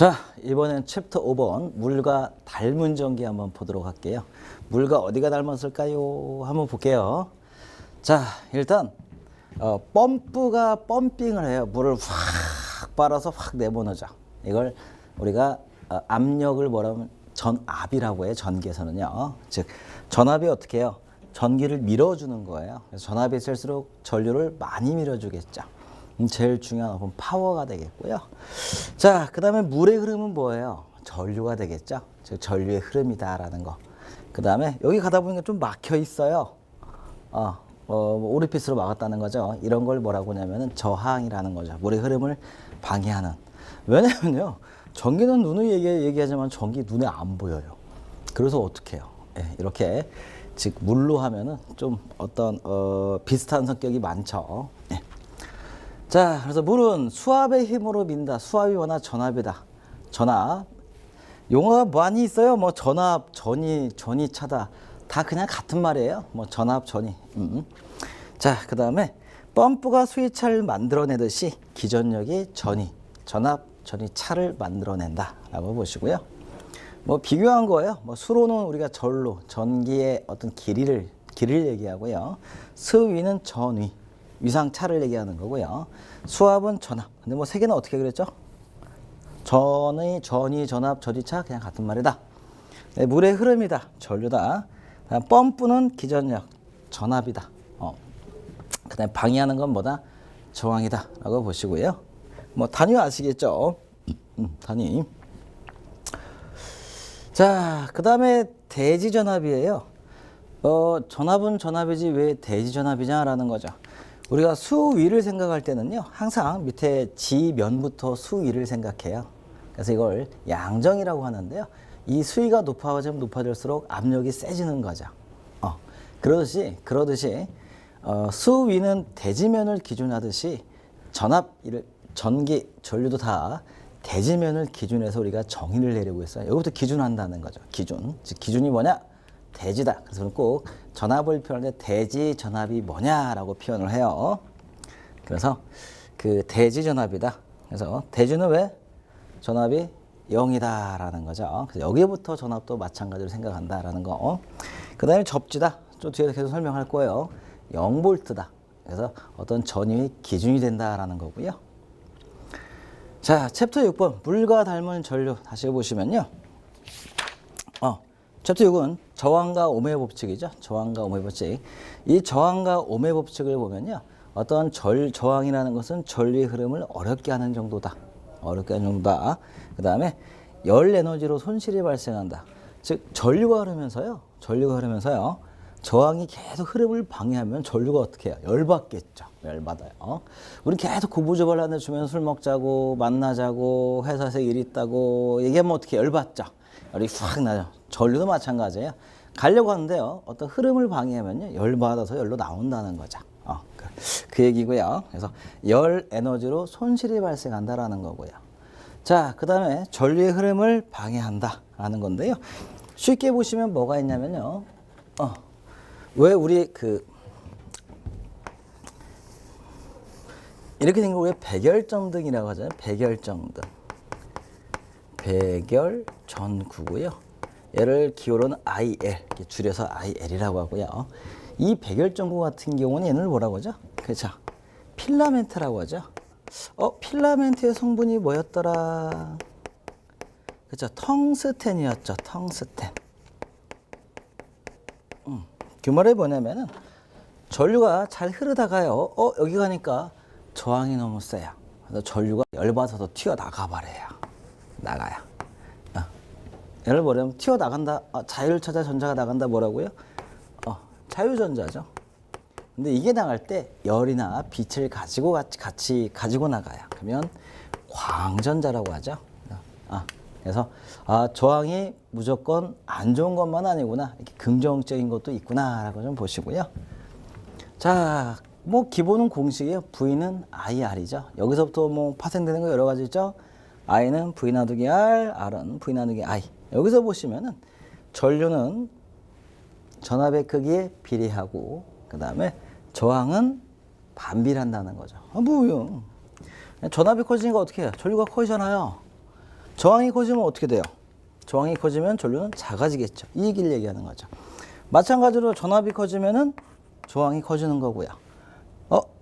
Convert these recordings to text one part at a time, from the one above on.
자, 이번엔 챕터 5번 물과 닮은 전기 한번 보도록 할게요. 물과 어디가 닮았을까요? 한번 볼게요. 자, 일단 펌프가 펌핑을 해요. 물을 확 빨아서 확 내보내죠. 이걸 우리가 압력을 뭐라면 전압이라고 해요. 전기에서는요. 즉 전압이 어떻게 해요? 전기를 밀어주는 거예요. 그래서 전압이 셀수록 전류를 많이 밀어주겠죠. 제일 중요한 건 파워가 되겠고요. 자, 그 다음에 물의 흐름은 뭐예요? 전류가 되겠죠. 즉 전류의 흐름이다라는 거. 그 다음에 여기 가다 보니까 좀 막혀 있어요. 오리피스로 막았다는 거죠. 이런 걸 뭐라고 하냐면은 저항이라는 거죠. 물의 흐름을 방해하는. 왜냐면요, 전기는 눈으로 얘기하지만 전기 눈에 안 보여요. 그래서 어떻게 해요? 이렇게 즉 물로 하면은 좀 어떤 비슷한 성격이 많죠. 자, 그래서 물은 수압의 힘으로 민다. 수압이 뭐나 전압이다. 전압. 용어가 많이 있어요. 뭐 전압, 전이 차다. 다 그냥 같은 말이에요. 뭐 전압, 전이. 자, 그 다음에 펌프가 수위차를 만들어내듯이 기전력이 전압, 전이 차를 만들어낸다라고 보시고요. 뭐 비교한 거예요. 뭐 수로는 우리가 전로, 전기의 어떤 길이를 얘기하고요. 스위는 전위. 위상차를 얘기하는 거고요. 수압은 전압. 근데 뭐 세 개는 어떻게 그랬죠? 전위, 전압, 전위차 그냥 같은 말이다. 네, 물의 흐름이다. 전류다. 다음 펌프는 기전력, 전압이다. 그 다음에 방해하는 건 뭐다? 저항이다. 라고 보시고요. 뭐 단위 아시겠죠? 단위. 자, 그 다음에 대지전압이에요. 전압은 전압이지 왜 대지전압이냐라는 거죠. 우리가 수위를 생각할 때는요, 항상 밑에 지면부터 수위를 생각해요. 그래서 이걸 양정이라고 하는데요. 이 수위가 높아지면 높아질수록 압력이 세지는 거죠. 그러듯이 수위는 대지면을 기준하듯이 전기, 전류도 다 대지면을 기준해서 우리가 정의를 내리고 있어요. 여기부터 기준한다는 거죠. 기준. 즉 기준이 뭐냐? 대지다. 그래서 꼭 전압을 표현할 때 대지 전압이 뭐냐라고 표현을 해요. 그래서 그 대지 전압이다. 그래서 대지는 왜? 전압이 0이다라는 거죠. 그래서 여기부터 전압도 마찬가지로 생각한다라는 거. 그 다음에 접지다. 좀 뒤에서 계속 설명할 거예요. 0볼트다. 그래서 어떤 전위의 기준이 된다라는 거고요. 자, 챕터 6번 물과 닮은 전류 다시 보시면요. 챕터 6은 저항과 오음의 법칙이죠. 저항과 오음의 법칙. 이 저항과 오음의 법칙을 보면요. 어떤 저항이라는 것은 전류의 흐름을 어렵게 하는 정도다. 그 다음에 열 에너지로 손실이 발생한다. 즉 전류가 흐르면서요. 저항이 계속 흐름을 방해하면 전류가 어떻게 해요? 열받겠죠. 열받아요. 우리 계속 구부조발 하는 주면 술 먹자고 만나자고 회사에서 일 있다고 얘기하면 어떻게 열받죠. 열이 확 나죠. 전류도 마찬가지예요. 가려고 하는데요. 어떤 흐름을 방해하면요. 열받아서 열로 나온다는 거죠. 그 얘기고요. 그래서 열 에너지로 손실이 발생한다라는 거고요. 자, 그 다음에 전류의 흐름을 방해한다라는 건데요. 쉽게 보시면 뭐가 있냐면요. 왜 우리 이렇게 생긴 걸 왜 백열전등이라고 하잖아요. 백열전등. 백열전구고요. 얘를 기호로는 IL, 이렇게 줄여서 IL이라고 하고요. 이 백열전구 같은 경우는 얘는 뭐라고 하죠? 그렇죠. 필라멘트라고 하죠. 필라멘트의 성분이 뭐였더라? 그렇죠. 텅스텐이었죠. 텅스텐. 그 말이 뭐냐면은 전류가 잘 흐르다가요. 여기 가니까 저항이 너무 세요. 그래서 전류가 열받아서 튀어나가 버려요. 나가요. 예를 들면 튀어나간다. 자유를 찾아 전자가 나간다. 뭐라고요? 자유전자죠. 근데 이게 나갈 때 열이나 빛을 같이 가지고 나가요. 그러면 광전자라고 하죠. 그래서 저항이 무조건 안 좋은 것만 아니구나. 이렇게 긍정적인 것도 있구나라고 좀 보시고요. 자, 뭐 기본은 공식이에요. V는 IR이죠. 여기서부터 뭐 파생되는 거 여러 가지 있죠. I는 V 나누기 R, R은 V 나누기 I. 여기서 보시면은 전류는 전압의 크기에 비례하고 그 다음에 저항은 반비례한다는 거죠. 뭐요? 전압이 커지니까 어떻게 해요? 전류가 커지잖아요. 저항이 커지면 어떻게 돼요? 저항이 커지면 전류는 작아지겠죠. 이 얘기를 얘기하는 거죠. 마찬가지로 전압이 커지면은 저항이 커지는 거고요.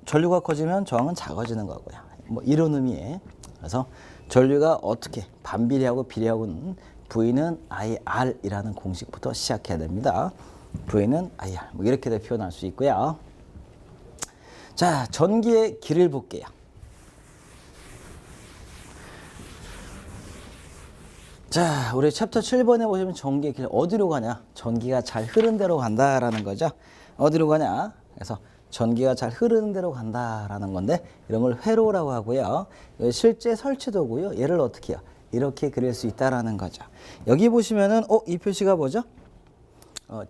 전류가 커지면 저항은 작아지는 거고요. 뭐 이런 의미에. 그래서 전류가 어떻게 반비례하고 비례하고는 V는 IR이라는 공식부터 시작해야 됩니다. V는 IR. 뭐 이렇게도 표현할 수 있고요. 자, 전기의 길을 볼게요. 자, 우리 챕터 7번에 보시면 전기의 길 어디로 가냐? 전기가 잘 흐른 대로 간다라는 거죠. 어디로 가냐? 그래서 전기가 잘 흐르는 대로 간다라는 건데 이런 걸 회로라고 하고요. 실제 설치도고요. 얘를 어떻게 해요? 이렇게 그릴 수 있다라는 거죠. 여기 보시면은 이 표시가 뭐죠?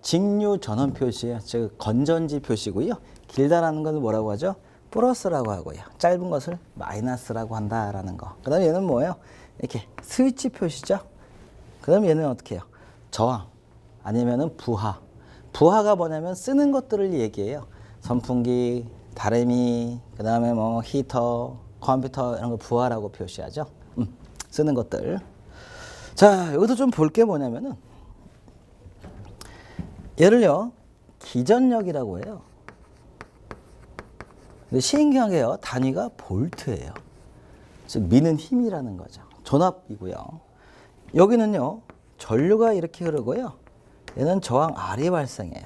직류 전원 표시예요. 즉 건전지 표시고요. 길다라는 건 뭐라고 하죠? 플러스라고 하고요. 짧은 것을 마이너스라고 한다라는 거. 그다음에 얘는 뭐예요? 이렇게 스위치 표시죠. 그다음에 얘는 어떻게 해요? 저항 아니면은 부하. 부하가 뭐냐면 쓰는 것들을 얘기해요. 선풍기, 다래미, 그다음에 뭐 히터, 컴퓨터 이런 거 부하라고 표시하죠. 쓰는 것들. 자, 여기서 좀 볼 게 뭐냐면은 얘를요 기전력이라고 해요. 근데 신기하게요 단위가 볼트예요. 즉 미는 힘이라는 거죠. 전압이고요. 여기는요 전류가 이렇게 흐르고요. 얘는 저항 R이 발생해요.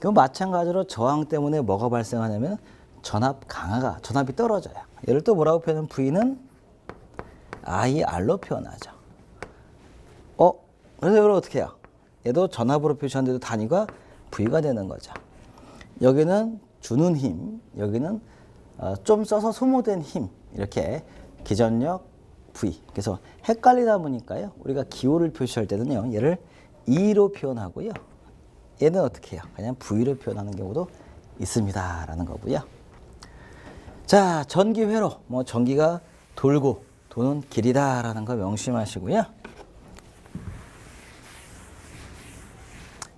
그럼 마찬가지로 저항 때문에 뭐가 발생하냐면 전압 강화가 전압이 떨어져요. 얘를 또 뭐라고 표현하면 V는 IR로 표현하죠. 그래서 이걸 어떻게 해요? 얘도 전압으로 표시하는데도 단위가 V가 되는 거죠. 여기는 주는 힘, 여기는 좀 써서 소모된 힘 이렇게 기전력 V. 그래서 헷갈리다 보니까요 우리가 기호를 표시할 때는요 얘를 E로 표현하고요. 얘는 어떻게 해요? 그냥 V로 표현하는 경우도 있습니다라는 거고요. 자, 전기 회로, 뭐 전기가 돌고 도는 길이다라는 거 명심하시고요.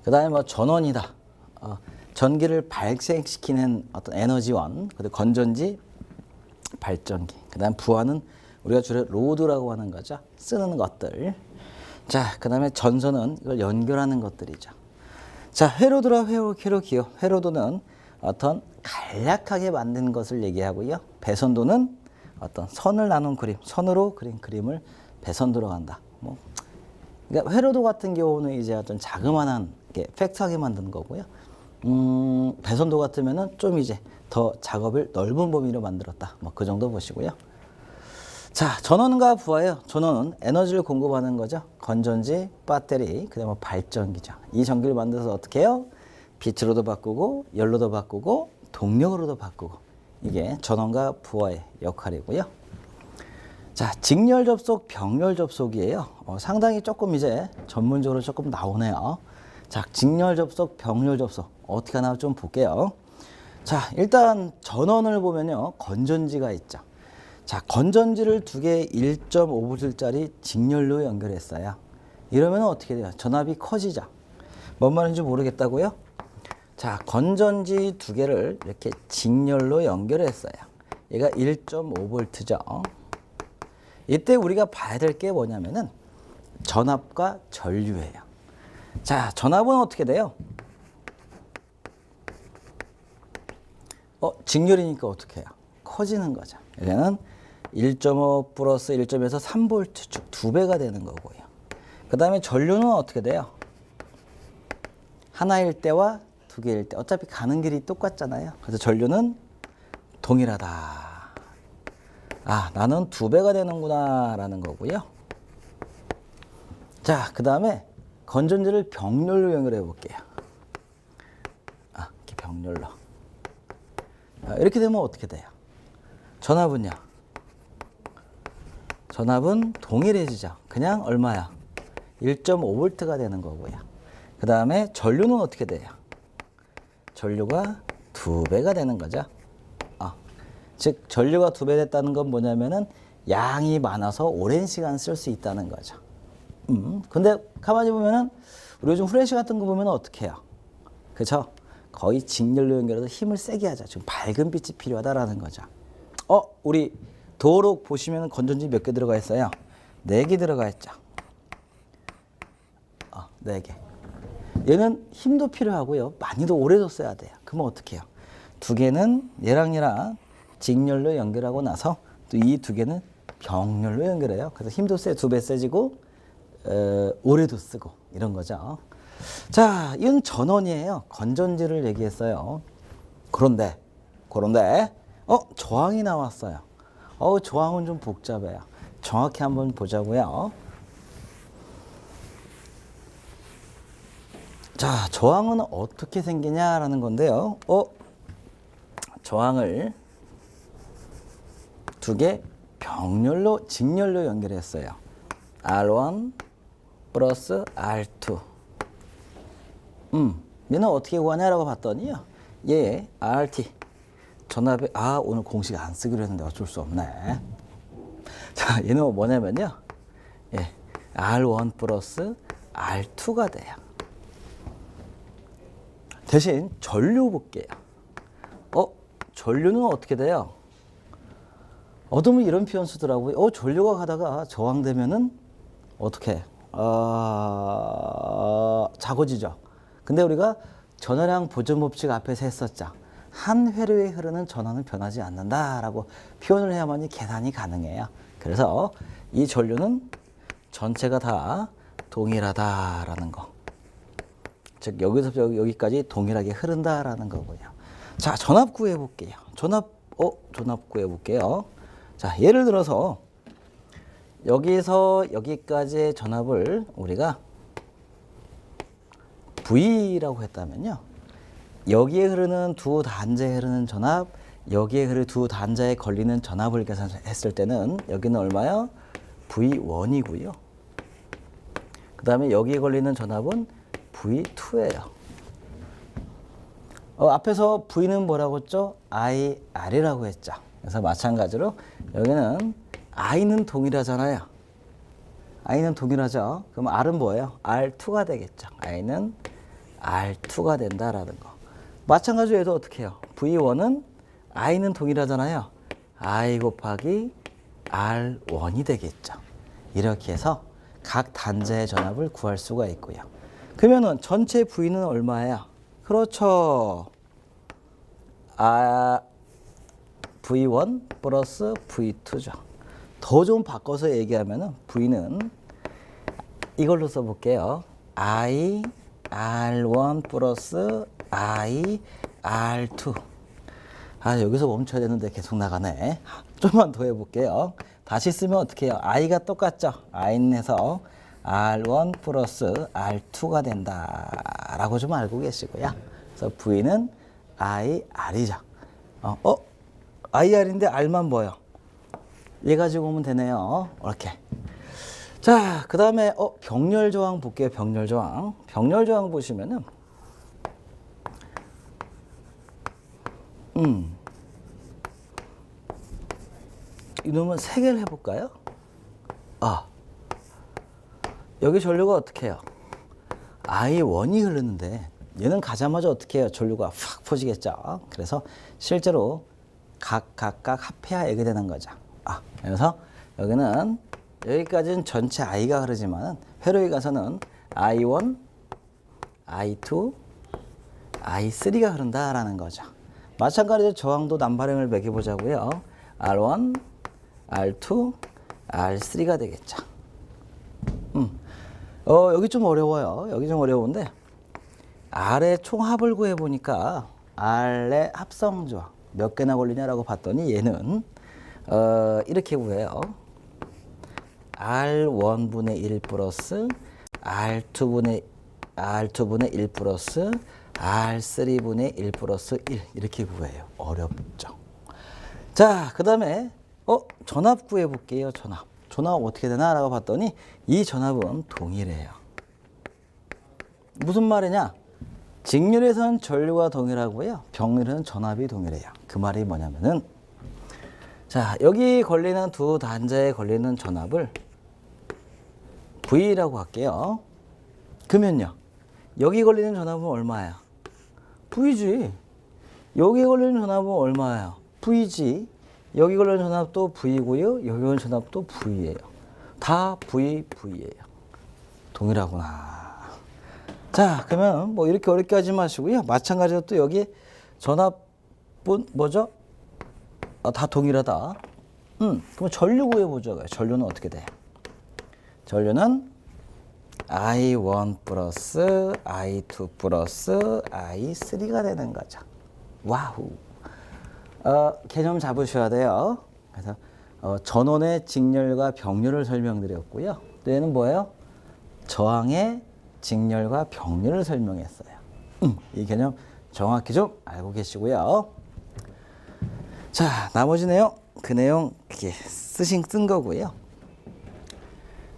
그다음에 뭐 전원이다. 전기를 발생시키는 어떤 에너지원, 그리고 건전지, 발전기. 그다음 부하는 우리가 주로 로드라고 하는 거죠. 쓰는 것들. 자, 그다음에 전선은 이걸 연결하는 것들이죠. 자, 회로도라 회로기요. 회로도는 어떤 간략하게 만든 것을 얘기하고요. 배선도는 어떤 선을 나눈 그림, 선으로 그린 그림을 배선도로 한다. 그러니까 회로도 같은 경우는 이제 어떤 자그마한 팩트하게 만든 거고요. 배선도 같으면은 좀 이제 더 작업을 넓은 범위로 만들었다. 뭐 그 정도 보시고요. 자, 전원과 부하예요. 전원은 에너지를 공급하는 거죠. 건전지, 배터리, 그다음에 발전기죠. 이 전기를 만들어서 어떻게 해요? 빛으로도 바꾸고, 열로도 바꾸고, 동력으로도 바꾸고. 이게 전원과 부하의 역할이고요. 자, 직렬 접속, 병렬 접속이에요. 상당히 조금 이제 전문적으로 조금 나오네요. 자, 직렬 접속, 병렬 접속 어떻게 하나 좀 볼게요. 자, 일단 전원을 보면요. 건전지가 있죠. 자, 건전지를 두 개 1.5V짜리 직렬로 연결했어요. 이러면 어떻게 돼요? 전압이 커지죠. 뭔 말인지 모르겠다고요? 자, 건전지 두 개를 이렇게 직렬로 연결했어요. 얘가 1.5V죠. 이때 우리가 봐야 될 게 뭐냐면은 전압과 전류예요. 자, 전압은 어떻게 돼요? 직렬이니까 어떻게 해요? 커지는 거죠. 얘는 1.5 플러스 1.에서 3V 쭉 2배가 되는 거고요. 그 다음에 전류는 어떻게 돼요? 하나일 때와 두 개일 때 어차피 가는 길이 똑같잖아요. 그래서 전류는 동일하다. 나는 2배가 되는구나 라는 거고요. 자, 그 다음에 건전지를 병렬로 연결해 볼게요. 이렇게 병렬로. 이렇게 되면 어떻게 돼요? 전압은요? 전압은 동일해지죠. 그냥 얼마야? 1.5V가 되는 거고요. 그 다음에 전류는 어떻게 돼요? 전류가 2배가 되는 거죠. 즉 전류가 2배 됐다는 건 뭐냐면은 양이 많아서 오랜 시간 쓸 수 있다는 거죠. 근데 가만히 보면은 우리 요즘 후레쉬 같은 거 보면 어떻게 해요? 그렇죠? 거의 직렬로 연결해서 힘을 세게 하자. 지금 밝은 빛이 필요하다라는 거죠. 우리 도록 보시면 건전지 몇 개 들어가 있어요? 4개 들어가 있죠. 4개. 얘는 힘도 필요하고요. 많이도 오래도 써야 돼요. 그러면 어떻게 해요? 2개는 얘랑 직렬로 연결하고 나서 또 이 2개는 병렬로 연결해요. 그래서 힘도 2배 세지고 오래도 쓰고 이런 거죠. 자, 이건 전원이에요. 건전지를 얘기했어요. 그런데 저항이 나왔어요. 저항은 좀 복잡해요. 정확히 한번 보자고요. 자, 저항은 어떻게 생기냐라는 건데요. 저항을 2개 병렬로 직렬로 연결했어요. R1 플러스 R2. 얘는 어떻게 구하냐라고 봤더니요. 얘 RT 전압에 오늘 공식 안 쓰기로 했는데 어쩔 수 없네. 자, 얘는 뭐냐면요. R1 플러스 R2가 돼요. 대신 전류 볼게요. 전류는 어떻게 돼요? 어둠은 이런 표현 쓰더라고요. 전류가 가다가 저항되면은 어떻게? 작아지죠. 근데 우리가 전화량 보존 법칙 앞에서 했었죠. 한 회로에 흐르는 전원은 변하지 않는다라고 표현을 해야만이 계산이 가능해요. 그래서 이 전류는 전체가 다 동일하다라는 거. 즉 여기서부터 여기까지 동일하게 흐른다라는 거고요. 자, 전압 구해 볼게요. 전압 구해 볼게요. 자, 예를 들어서 여기서 여기까지의 전압을 우리가 V라고 했다면요. 여기에 흐르는 두 단자에 흐르는 전압, 여기에 흐르는 두 단자에 걸리는 전압을 계산했을 때는 여기는 얼마요? V1이고요. 그 다음에 여기에 걸리는 전압은 V2예요. 앞에서 V는 뭐라고 했죠? IR이라고 했죠. 그래서 마찬가지로 여기는 I는 동일하잖아요. I는 동일하죠. 그럼 R은 뭐예요? R2가 되겠죠. I는 R2가 된다라는 거. 마찬가지로 얘도 어떻게 해요? V1은 I는 동일하잖아요. I 곱하기 R1이 되겠죠. 이렇게 해서 각 단자의 전압을 구할 수가 있고요. 그러면은 전체 V는 얼마예요? 그렇죠. V1 플러스 V2죠. 더 좀 바꿔서 얘기하면은 V는 이걸로 써볼게요. I R1 플러스 I R2. 여기서 멈춰야 되는데 계속 나가네. 좀만 더 해볼게요. 다시 쓰면 어떻게 해요? I가 똑같죠. I에서 R1 플러스 R2가 된다라고 좀 알고 계시고요. 그래서 V는 IR이죠. IR인데 R만 뭐예요? 얘 가지고 오면 되네요. 이렇게. 자, 그 다음에 병렬 저항 볼게요. 병렬 저항. 병렬 저항 보시면은 이놈은 3개를 해볼까요? 여기 전류가 어떻게 해요? I1이 흐르는데 얘는 가자마자 어떻게 해요? 전류가 확 퍼지겠죠. 그래서 실제로 각각 합해야 이게 되는 거죠. 그래서 여기는 여기까지는 전체 I가 흐르지만 회로에 가서는 I1, I2, I3가 흐른다라는 거죠. 마찬가지로 저항도 난발행을 매겨보자고요. R1, R2, R3가 되겠죠. 여기 좀 어려워요. 여기 좀 어려운데 R의 총합을 구해보니까 R의 합성 저항 몇 개나 걸리냐라고 봤더니 얘는 이렇게 구해요. R1분의 1 플러스 R2분의 1 플러스 R3분의 1 플러스 1 이렇게 구해요. 어렵죠. 자, 그 다음에 전압 구해볼게요. 전압 어떻게 되나라고 봤더니 이 전압은 동일해요. 무슨 말이냐? 직렬에서는 전류가 동일하고요. 병렬에서는 전압이 동일해요. 그 말이 뭐냐면은 자, 여기 걸리는 두 단자에 걸리는 전압을 V라고 할게요. 그러면요. 여기 걸리는 전압은 얼마예요? V지. 여기 걸리는 전압은 얼마예요? V지. 여기 걸리는 전압도 V고요. 여기 걸리는 전압도 V예요. 다 VV예요. 동일하구나. 자, 그러면 뭐 이렇게 어렵게 하지 마시고요. 마찬가지로 또 여기 전압분 뭐죠? 다 동일하다. 그럼 전류 구해보죠. 전류는 어떻게 돼? 전류는 I1 플러스 I2 플러스 I3가 되는 거죠. 와우. 개념 잡으셔야 돼요. 그래서 전원의 직렬과 병렬을 설명드렸고요. 또 얘는 뭐예요? 저항의 직렬과 병렬을 설명했어요. 이 개념 정확히 좀 알고 계시고요. 자, 나머지 내용, 그 내용 쓴 거고요.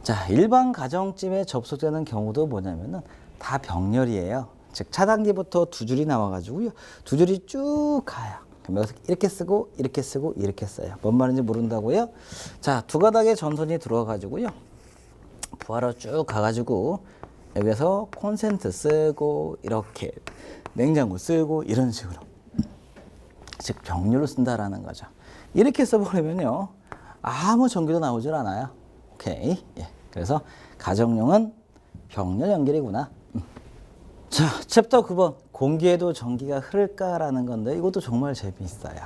자, 일반 가정집에 접속되는 경우도 뭐냐면은 다 병렬이에요. 즉 차단기부터 두 줄이 나와가지고요. 두 줄이 쭉 가요. 그럼 여기서 이렇게 쓰고 이렇게 쓰고 이렇게 써요. 뭔 말인지 모른다고요? 자, 두 가닥의 전선이 들어와가지고요. 부하로 쭉 가가지고 여기서 콘센트 쓰고 이렇게 냉장고 쓰고 이런 식으로 즉 병렬로 쓴다라는 거죠. 이렇게 써버리면요 아무 전기도 나오질 않아요. 오케이. 예. 그래서 가정용은 병렬 연결이구나. 자, 챕터 9번 공기에도 전기가 흐를까라는 건데 이것도 정말 재미있어요.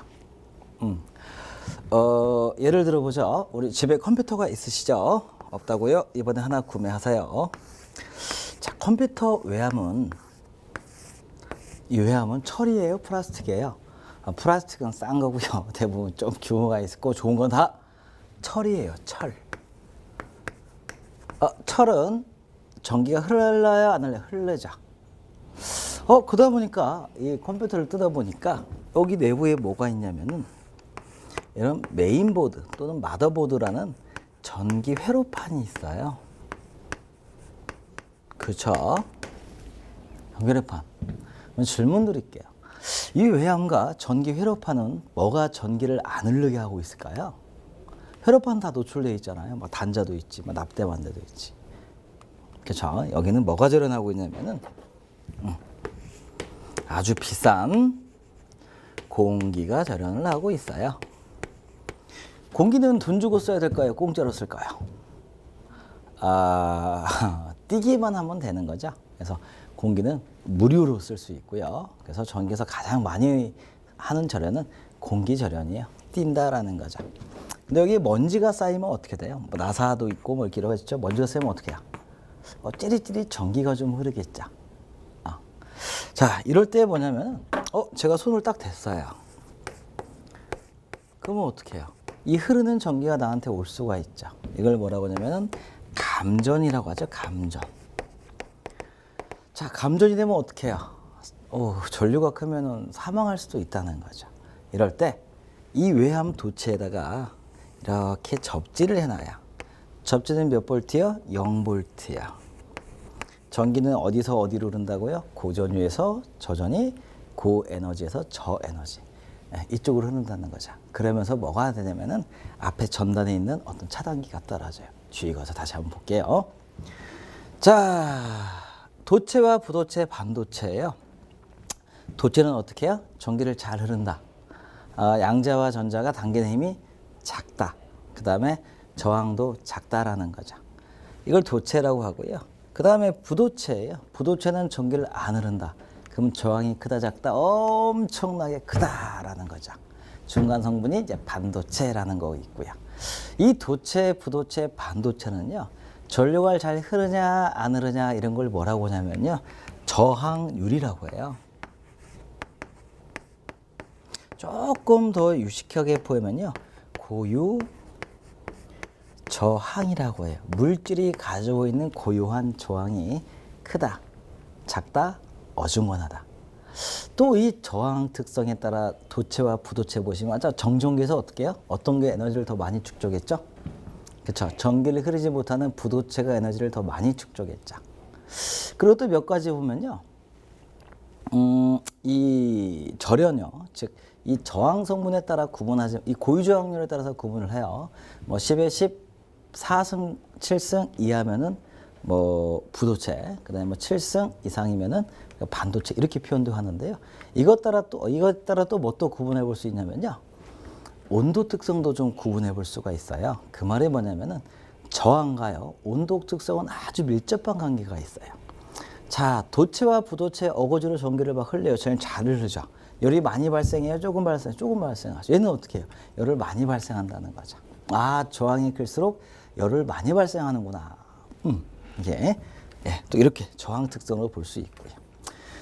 예를 들어보죠. 우리 집에 컴퓨터가 있으시죠? 없다고요? 이번에 하나 구매하세요. 자, 컴퓨터 외함은 이 외함은 철이에요, 플라스틱이에요? 플라스틱은 싼 거고요. 대부분 좀 규모가 있고 좋은 건 다 철이에요, 철. 철은 전기가 흘러요, 안 흘러요? 흐르죠. 그러다 보니까 이 컴퓨터를 뜯어 보니까 여기 내부에 뭐가 있냐면은 이런 메인보드 또는 마더보드라는 전기 회로판이 있어요. 그렇죠? 전기회로판. 질문 드릴게요. 이 외함과 전기 회로판은 뭐가 전기를 안 흐르게 하고 있을까요? 회로판 다 노출되어 있잖아요. 막 단자도 있지, 막 납땜반대도 있지. 그렇죠? 여기는 뭐가 절연하고 있냐면은 아주 비싼 공기가 절연을 하고 있어요. 공기는 돈 주고 써야 될까요? 공짜로 쓸까요? 띄기만 하면 되는 거죠. 그래서 공기는 무료로 쓸 수 있고요. 그래서 전기에서 가장 많이 하는 절연은 공기 절연이에요. 띈다라는 거죠. 근데 여기 먼지가 쌓이면 어떻게 돼요? 뭐 나사도 있고 뭐 이렇게 했죠. 먼지가 쌓이면 어떻게 해요? 찌릿찌릿 전기가 좀 흐르겠죠. 자, 이럴 때 뭐냐면 제가 손을 딱 댔어요. 그러면 어떻게 해요? 이 흐르는 전기가 나한테 올 수가 있죠. 이걸 뭐라고 하냐면 감전이라고 하죠. 감전. 자, 감전이 되면 어떻게 해요? 전류가 크면은 사망할 수도 있다는 거죠. 이럴 때 이 외함 도체에다가 이렇게 접지를 해놔요. 접지는 몇 볼트요? 0볼트요. 전기는 어디서 어디로 흐른다고요? 고전유에서 저전이, 고에너지에서 저에너지. 이쪽으로 흐른다는 거죠. 그러면서 뭐가 되냐면은 앞에 전단에 있는 어떤 차단기가 떨어져요. 주의 가서 다시 한번 볼게요. 자, 도체와 부도체, 반도체예요. 도체는 어떻게 해요? 전기를 잘 흐른다. 양자와 전자가 당기는 힘이 작다. 그 다음에 저항도 작다라는 거죠. 이걸 도체라고 하고요. 그 다음에 부도체예요. 부도체는 전기를 안 흐른다. 그럼 저항이 크다 작다 엄청나게 크다라는 거죠. 중간 성분이 이제 반도체라는 거 있고요. 이 도체, 부도체, 반도체는요. 전류가 잘 흐르냐 안 흐르냐 이런 걸 뭐라고 하냐면요. 저항률이라고 해요. 조금 더 유식하게 보면요. 고유 저항이라고 해요. 물질이 가지고 있는 고유한 저항이 크다, 작다, 어중간하다. 또 이 저항 특성에 따라 도체와 부도체 보시면 정전기에서 어떻게 해요? 어떤 게 에너지를 더 많이 축적했죠? 그렇죠. 전기를 흐르지 못하는 부도체가 에너지를 더 많이 축적했죠. 그리고 또 몇 가지 보면요. 이 절연요. 즉, 이 저항 성분에 따라 구분하지, 이 고유 저항률에 따라서 구분을 해요. 뭐 10에 10, 4승, 7승 이하면은 뭐 부도체, 그다음에 뭐 7승 이상이면은 반도체 이렇게 표현도 하는데요. 이것 따라 또 뭐 또 구분해 볼 수 있냐면요. 온도 특성도 좀 구분해 볼 수가 있어요. 그 말이 뭐냐면은 저항과요 온도 특성은 아주 밀접한 관계가 있어요. 자, 도체와 부도체 어거지로 전기를 막 흘려요. 저희는 잘 흐르죠. 열이 많이 발생해요? 조금 발생하죠. 얘는 어떻게 해요? 열을 많이 발생한다는 거죠. 아, 저항이 클수록 열을 많이 발생하는구나. 이게 또 이렇게 저항 특성으로 볼 수 있고요.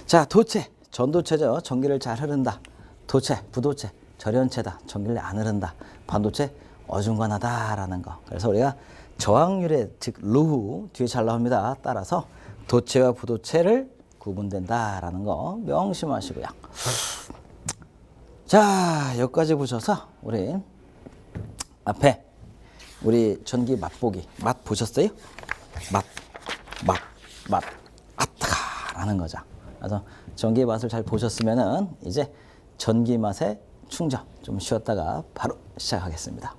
자, 도체, 전도체죠. 전기를 잘 흐른다. 도체, 부도체, 절연체다. 전기를 안 흐른다. 반도체, 어중간하다라는 거. 그래서 우리가 저항률의 즉 루후 뒤에 잘 나옵니다. 따라서 도체와 부도체를 구분된다라는 거 명심하시고요. 자, 여기까지 보셔서 우리 앞에 우리 전기 맛보기 맛 보셨어요? 맛 아따가라는 거죠. 그래서 전기 맛을 잘 보셨으면은 이제 전기 맛의 충전 좀 쉬었다가 바로 시작하겠습니다.